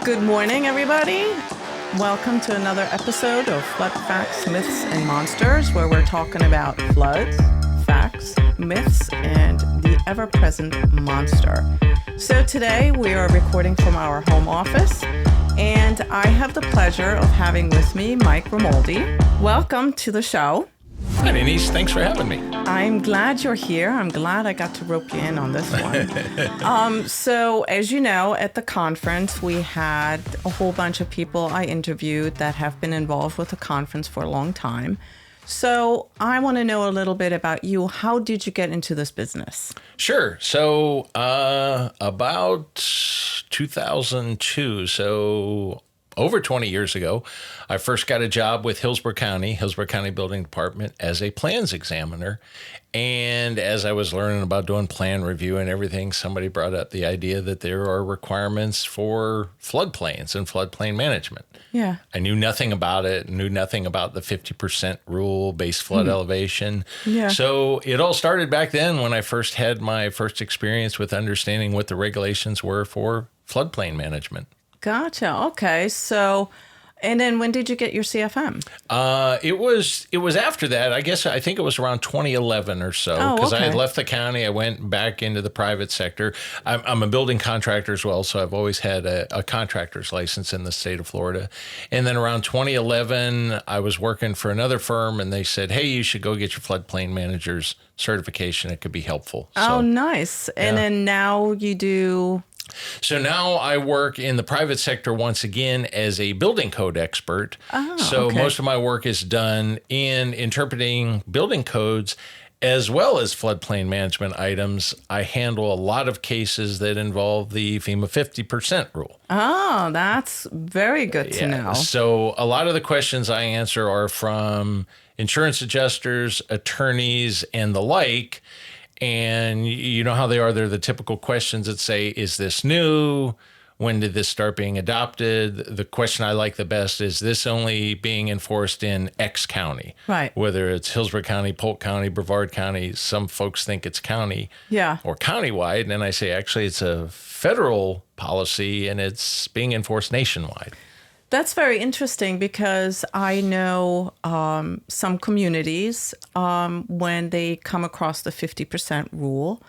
Good morning, everybody. Welcome to another episode of Flood Facts, Myths, and Monsters, where we're talking about floods, facts, myths, and the ever-present monster. So today we are recording from our home office, and I have the pleasure of having with me Mike Romaldi. Welcome to the show. Hi, Denise. Thanks for having me. I'm glad you're here. I'm glad I got to rope you in on this one. So as you know, at the conference, we had a whole bunch of people I interviewed that have been involved with the conference for a long time. So I want to know a little bit about you. How did you get into this business? Sure. So about 2002, so over 20 years ago, I first got a job with Hillsborough County Building Department as a plans examiner. And as I was learning about doing plan review and everything, somebody brought up the idea that there are requirements for floodplains and floodplain management. Yeah. I knew nothing about it, knew nothing about the 50% rule, base flood elevation. Yeah. So it all started back then when I first had my first experience with understanding what the regulations were for floodplain management. Gotcha. Okay. So, and then when did you get your CFM? It was after that. I think it was around 2011 or so, Oh, because I okay. had left the county. I went back into the private sector. I'm a building contractor as well, so I've always had a contractor's license in the state of Florida. And then around 2011, I was working for another firm, and they said, "Hey, you should go get your floodplain manager's certification. It could be helpful." Oh, nice. And then now you do... So now I work in the private sector once again as a building code expert. So okay. most of my work is done in interpreting building codes as well as floodplain management items. I handle a lot of cases that involve the FEMA 50% rule. Oh, that's very good to know. So a lot of the questions I answer are from insurance adjusters, attorneys, and the like. And you know how they are. They're the typical questions that say, is this new? When did this start being adopted? The question I like the best is this only being enforced in X county? Right. Whether it's Hillsborough County, Polk County, Brevard County, some folks think it's county or countywide. And I say, actually, it's a federal policy and it's being enforced nationwide. That's very interesting because I know some communities, when they come across the 50% rule,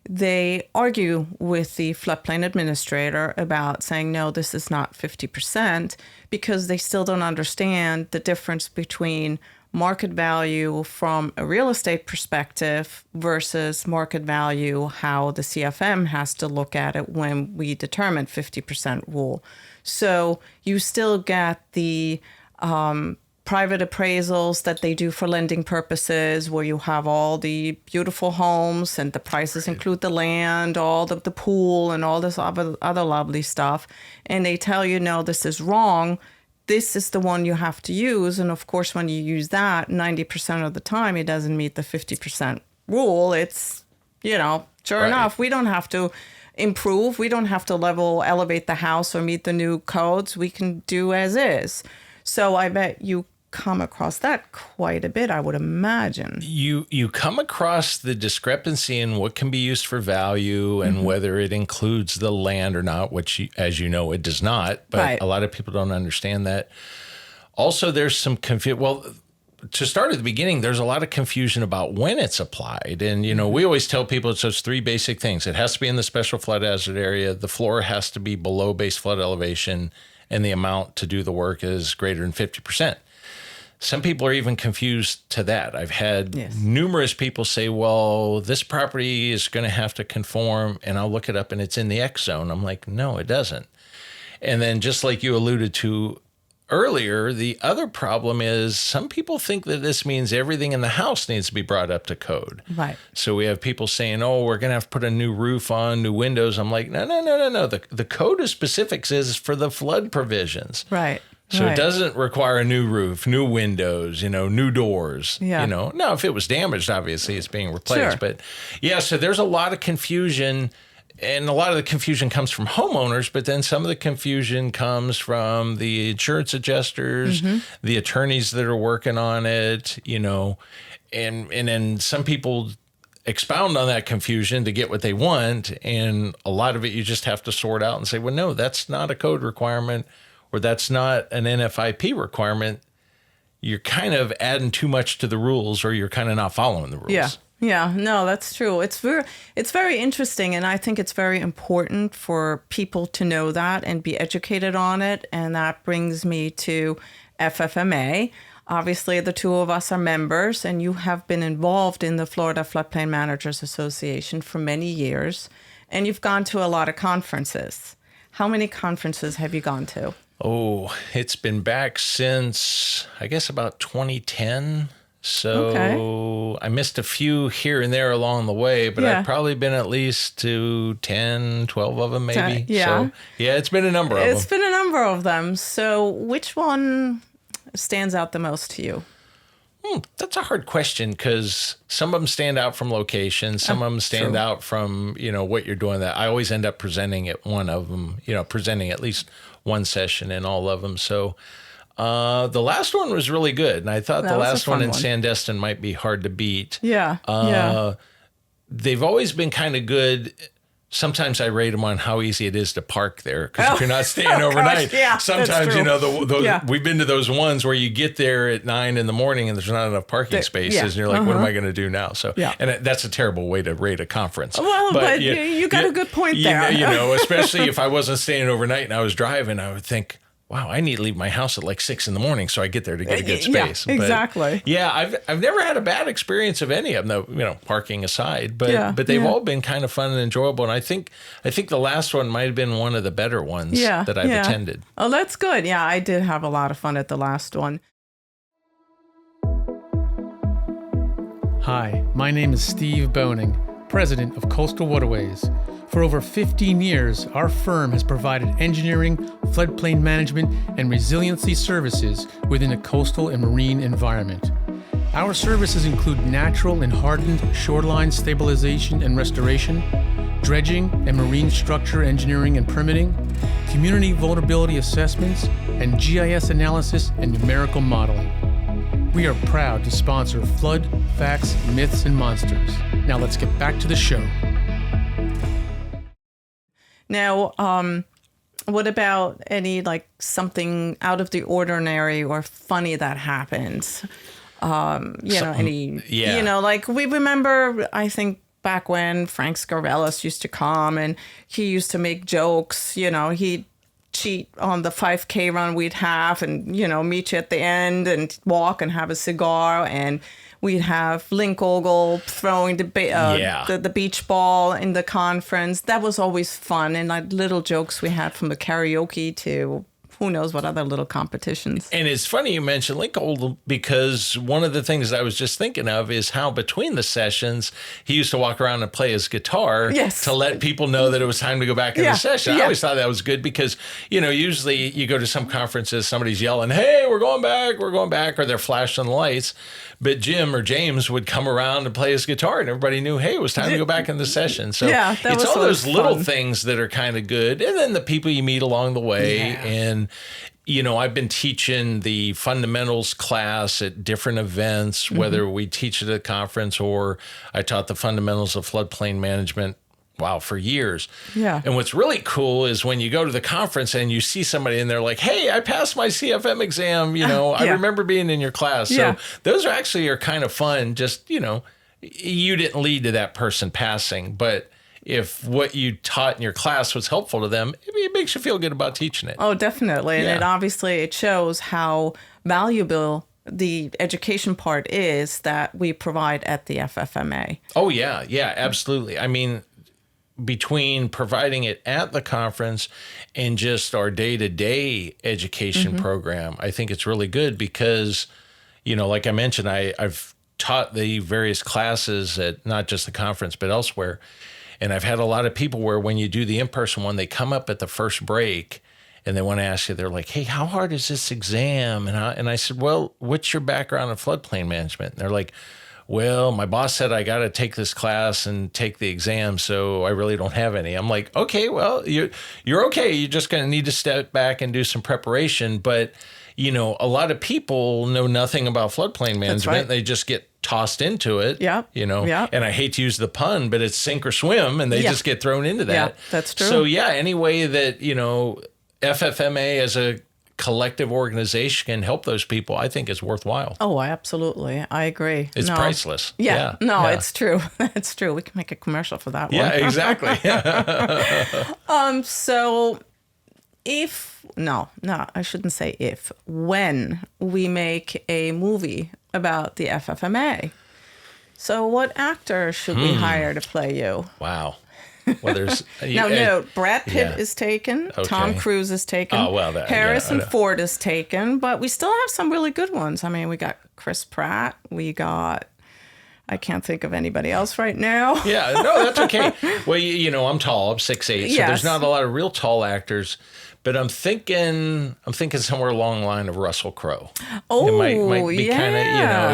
they argue with the floodplain administrator about saying, no, this is not 50%, because they still don't understand the difference between market value from a real estate perspective versus market value, how the CFM has to look at it when we determine 50% rule. So you still get the private appraisals that they do for lending purposes, where you have all the beautiful homes and the prices include the land, all the pool and all this other lovely stuff. And they tell you, no, this is wrong. This is the one you have to use. And of course, when you use that, 90% of the time, it doesn't meet the 50% rule. It's, sure enough, we don't have to improve. We don't have to elevate the house or meet the new codes. We can do as is. So I bet you come across that quite a bit, I would imagine. You come across the discrepancy in what can be used for value and whether it includes the land or not, which, as you know, it does not. But a lot of people don't understand that. Also, there's some confusion. Well, to start at the beginning, there's a lot of confusion about when it's applied. And, we always tell people it's those three basic things. It has to be in the special flood hazard area. The floor has to be below base flood elevation, and the amount to do the work is greater than 50%. Some people are even confused to that. I've had numerous people say, well, this property is going to have to conform, and I'll look it up and it's in the X zone. I'm like, no, it doesn't. And then just like you alluded to earlier, the other problem is some people think that this means everything in the house needs to be brought up to code. Right. So we have people saying, oh, we're going to have to put a new roof on, new windows. I'm like, no. The code of specifics is for the flood provisions. Right. So it doesn't require a new roof, new windows, new doors. Yeah. Now, if it was damaged, obviously it's being replaced. Sure. But so there's a lot of confusion. And a lot of the confusion comes from homeowners, but then some of the confusion comes from the insurance adjusters, the attorneys that are working on it, and then some people expound on that confusion to get what they want. And a lot of it, you just have to sort out and say, well, no, that's not a code requirement, or that's not an NFIP requirement. You're kind of adding too much to the rules, or you're kind of not following the rules. Yeah. Yeah, no, that's true. It's very interesting, and I think it's very important for people to know that and be educated on it. And that brings me to FFMA. Obviously, the two of us are members, and you have been involved in the Florida Floodplain Managers Association for many years, and you've gone to a lot of conferences. How many conferences have you gone to? Oh, it's been back since, I guess, about 2010. So okay. I missed a few here and there along the way, but I've probably been at least to 10, 12 of them maybe. Yeah. So, yeah, it's been a number of them. It's been a number of them. So which one stands out the most to you? That's a hard question, because some of them stand out from location. Some of them stand out from, what you're doing. That I always end up presenting at one of them, presenting at least one session in all of them. So the last one was really good. And I thought the last one in Sandestin might be hard to beat. Yeah. They've always been kind of good. Sometimes I rate them on how easy it is to park there, because if you're not staying overnight, sometimes, we've been to those ones where you get there at 9 in the morning and there's not enough parking spaces, and you're like, what am I going to do now? So, and that's a terrible way to rate a conference. Well, but you got a good point there. Especially if I wasn't staying overnight and I was driving, I would think, wow, I need to leave my house at like 6 in the morning so I get there to get a good space. Yeah, exactly. But, I've never had a bad experience of any of them, though, parking aside. But they've all been kind of fun and enjoyable. And I think the last one might have been one of the better ones that I've attended. Oh, that's good. Yeah, I did have a lot of fun at the last one. Hi, my name is Steve Boning, president of Coastal Waterways. For over 15 years, our firm has provided engineering, floodplain management, and resiliency services within a coastal and marine environment. Our services include natural and hardened shoreline stabilization and restoration, dredging and marine structure engineering and permitting, community vulnerability assessments, and GIS analysis and numerical modeling. We are proud to sponsor Flood, Facts, Myths, and Monsters. Now let's get back to the show. Now, what about any something out of the ordinary or funny that happens? We remember, I think back when Frank Scarvellis used to come and he used to make jokes, he'd cheat on the 5K run we'd have and, meet you at the end and walk and have a cigar, and we'd have Link Ogle throwing the beach ball in the conference. That was always fun. And little jokes we had, from the karaoke to who knows what other little competitions. And it's funny you mentioned Link Ogle, because one of the things I was just thinking of is how between the sessions, he used to walk around and play his guitar to let people know that it was time to go back in the session. I always thought that was good, because, usually you go to some conferences, somebody's yelling, hey, we're going back, or they're flashing the lights. But Jim or James would come around and play his guitar, and everybody knew, hey, it was time to go back in the session. So it's all those little things that are kind of good. And then the people you meet along the way. And, I've been teaching the fundamentals class at different events, whether we teach it at a conference or I taught the fundamentals of floodplain management. Wow, for years. Yeah. And what's really cool is when you go to the conference and you see somebody and they're like, hey, I passed my CFM exam, I remember being in your class. So those are kind of fun. Just, you didn't lead to that person passing, but if what you taught in your class was helpful to them, it makes you feel good about teaching it. Oh, definitely. And it shows how valuable the education part is that we provide at the FFMA. Oh, yeah. Yeah, absolutely. I mean, between providing it at the conference and just our day-to-day education program, I think it's really good because, like I mentioned, I've taught the various classes at not just the conference, but elsewhere. And I've had a lot of people where when you do the in-person one, they come up at the first break and they want to ask you, they're like, hey, how hard is this exam? And I said, well, what's your background in floodplain management? And they're like, well, my boss said I got to take this class and take the exam, so I really don't have any. I'm like, okay, well, you're okay. You're just going to need to step back and do some preparation. But, a lot of people know nothing about floodplain management. They just get tossed into it. Yep. Yep. And I hate to use the pun, but it's sink or swim, and they just get thrown into that. Yeah, that's true. So any way that, FFMA as a collective organization can help those people, I think is worthwhile. Oh, absolutely. I agree. It's priceless. Yeah. No, it's true. It's true. We can make a commercial for that one. Yeah, exactly. So I shouldn't say if, when we make a movie about the FFMA. So what actor should we hire to play you? Wow. Well, there's no. Brad Pitt is taken. Okay. Tom Cruise is taken. Oh well, Harrison Ford is taken, but we still have some really good ones. I mean, we got Chris Pratt. I can't think of anybody else right now. Yeah, no, that's okay. Well, I'm tall. I'm 6'8", so there's not a lot of real tall actors. But I'm thinking somewhere along the line of Russell Crowe. Oh, it might be kind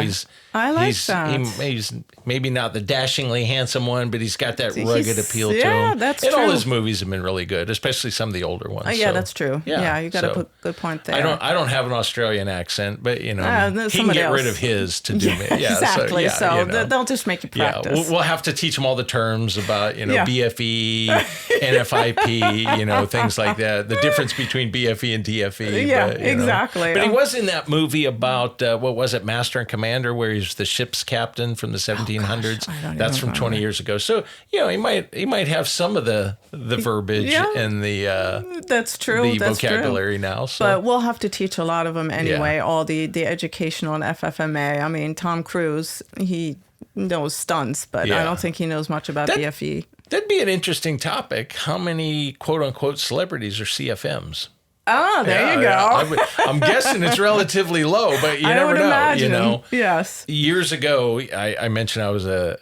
of, I like that. He's maybe not the dashingly handsome one, but he's got that rugged appeal to him. Yeah, that's true. And all his movies have been really good, especially some of the older ones. Oh, yeah, that's true. Yeah, you got a good point there. I don't have an Australian accent, but he can get rid of his to do me. Yeah, exactly. So they'll just make you practice. Yeah, we'll have to teach them all the terms about BFE, NFIP, things like that. The difference between BFE and DFE. Yeah, exactly. But he was in that movie about what was it, Master and Commander, where he's the ship's captain from the 1700s. That's from 20 years ago. So he might have some of the verbiage and the that's true. The vocabulary now. So. But we'll have to teach a lot of them anyway. All the education on FFMA. I mean, Tom Cruise, he knows stunts, but I don't think he knows much about DFE. That'd be an interesting topic. How many quote unquote celebrities are CFMs? Oh, there you go. I'm guessing it's relatively low, but you never know. Imagine. Yes. Years ago, I mentioned I was a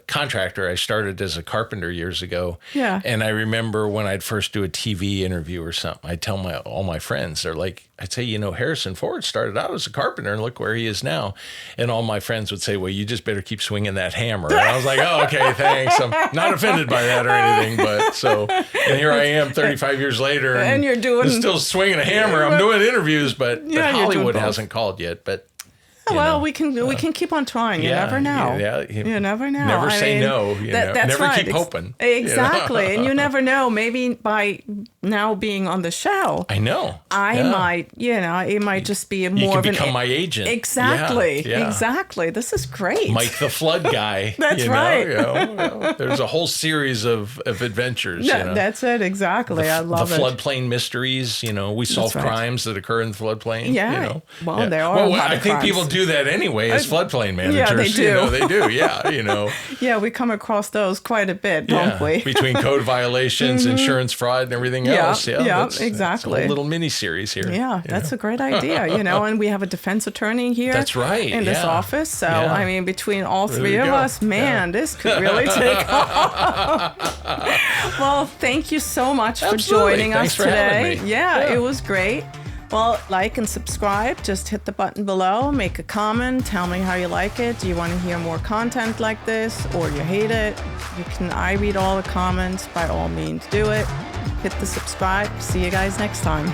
contractor. I started as a carpenter years ago. Yeah. And I remember when I'd first do a TV interview or something, I'd tell all my friends, I'd say, Harrison Ford started out as a carpenter and look where he is now. And all my friends would say, well, you just better keep swinging that hammer. And I was like, oh, okay, thanks. I'm not offended by that or anything. But and here I am 35 years later. And you're doing... still swinging a hammer. I'm doing interviews, but Hollywood hasn't called yet. But we can keep on trying. You never know. You never know. Never say no. That's never right. Keep hoping. Exactly, and you never know. Maybe by now being on the show, I know I might. It might just be more you can of become my agent. Exactly. Exactly. This is great. Mike the Flood guy. That's right. There's a whole series of adventures. That's it. Exactly. I love the floodplain mysteries. We solve crimes that occur in the floodplain. Yeah. Well, there are. I think people do that anyway as floodplain managers. Yeah, they do. They do. Yeah, Yeah, we come across those quite a bit, don't we? Between code violations, insurance fraud, and everything else. Yeah, exactly. That's a little mini series here. Yeah, that's a great idea. And we have a defense attorney here. That's right. In this office. So I mean, between all three of us, this could really take off. Well, thank you so much for joining us today. Having me. Yeah, it was great. Well, like and subscribe. Just hit the button below. Make a comment. Tell me how you like it. Do you want to hear more content like this, or you hate it? I read all the comments. By all means, do it. Hit the subscribe. See you guys next time.